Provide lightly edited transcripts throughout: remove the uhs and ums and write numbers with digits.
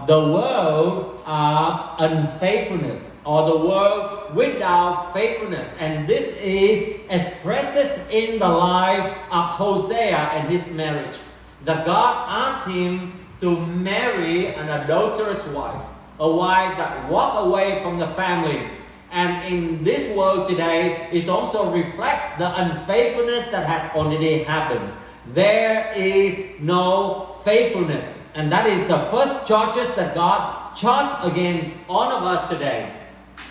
the world of unfaithfulness, or the world without faithfulness. And this is expressed in the life of Hosea and his marriage. That God asked him to marry an adulterous wife, a wife that walked away from the family. And in this world today, it also reflects the unfaithfulness that had already happened. There is no faithfulness. And that is the first charges that God charged again all of us today.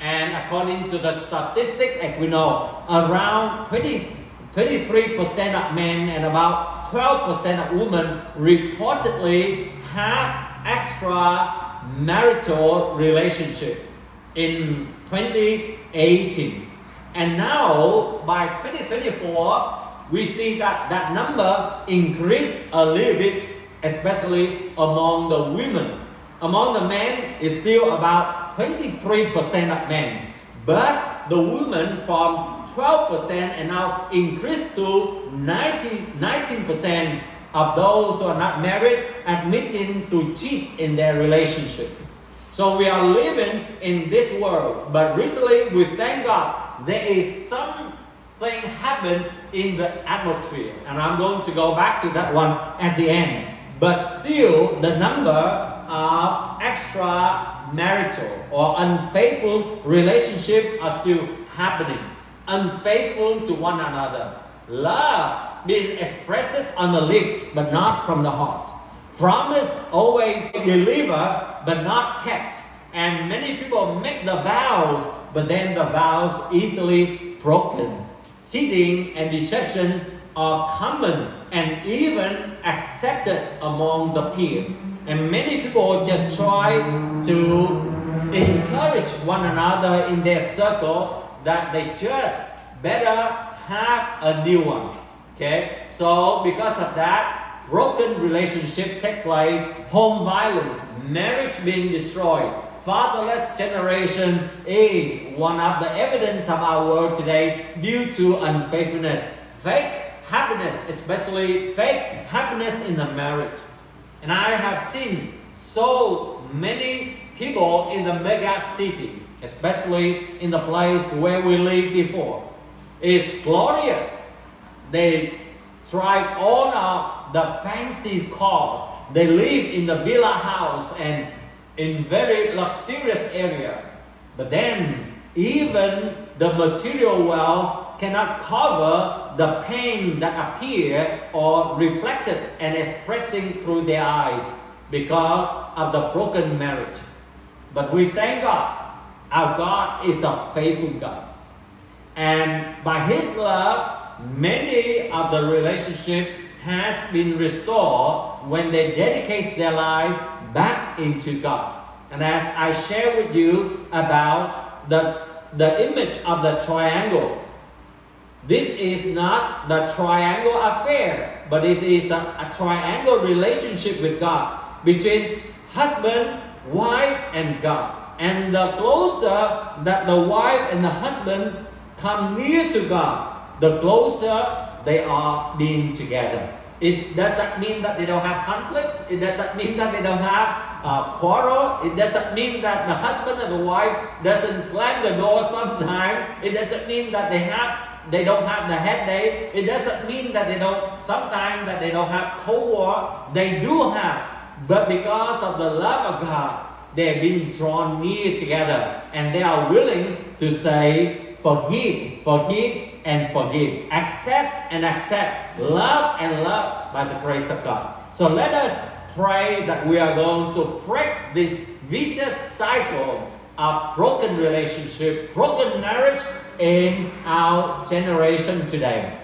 And according to the statistics, like we know, around 23% of men and about 12% of women reportedly have extramarital relationship in 2018. And now by 2024, we see that that number increased a little bit, especially among the women. Among the men, it's still about 23% of men. But the women from 12% and now increased to 19% of those who are not married admitting to cheat in their relationship. So we are living in this world. But recently, we thank God, there is something happened in the atmosphere. And I'm going to go back to that one at the end. But still, the number of extramarital or unfaithful relationships are still happening. Unfaithful to one another. Love being expressed on the lips, but not from the heart. Promise always deliver, but not kept. And many people make the vows, but then the vows easily broken. Cheating and deception are common and even accepted among the peers. And many people just try to encourage one another in their circle that they just better have a new one. Okay, so because of that, broken relationship take place, home violence, marriage being destroyed, fatherless generation is one of the evidence of our world today due to unfaithfulness. Fake happiness, especially fake happiness in the marriage. And I have seen so many people in the mega city, especially in the place where we lived before. It's glorious. They drive all of the fancy cars. They live in the villa house and in very luxurious area. But then even the material wealth cannot cover the pain that appear or reflected and expressing through their eyes because of the broken marriage. But we thank God. Our God is a faithful God. And by His love, many of the relationship has been restored when they dedicate their life back into God. And as I share with you about the image of the triangle, this is not the triangle affair, but it is a triangle relationship with God between husband, wife, and God. And the closer that the wife and the husband come near to God, the closer they are being together. It doesn't mean that they don't have conflicts. It doesn't mean that they don't have quarrel. It doesn't mean that the husband and the wife doesn't slam the door sometimes. It doesn't mean that they don't have the headache. It doesn't mean that they don't have cold war. They do have. But because of the love of God, they're being drawn near together. And they are willing to say, forgive, and forgive. Accept and accept. Love and love by the grace of God. So let us pray that we are going to break this vicious cycle of broken relationship, broken marriage in our generation today.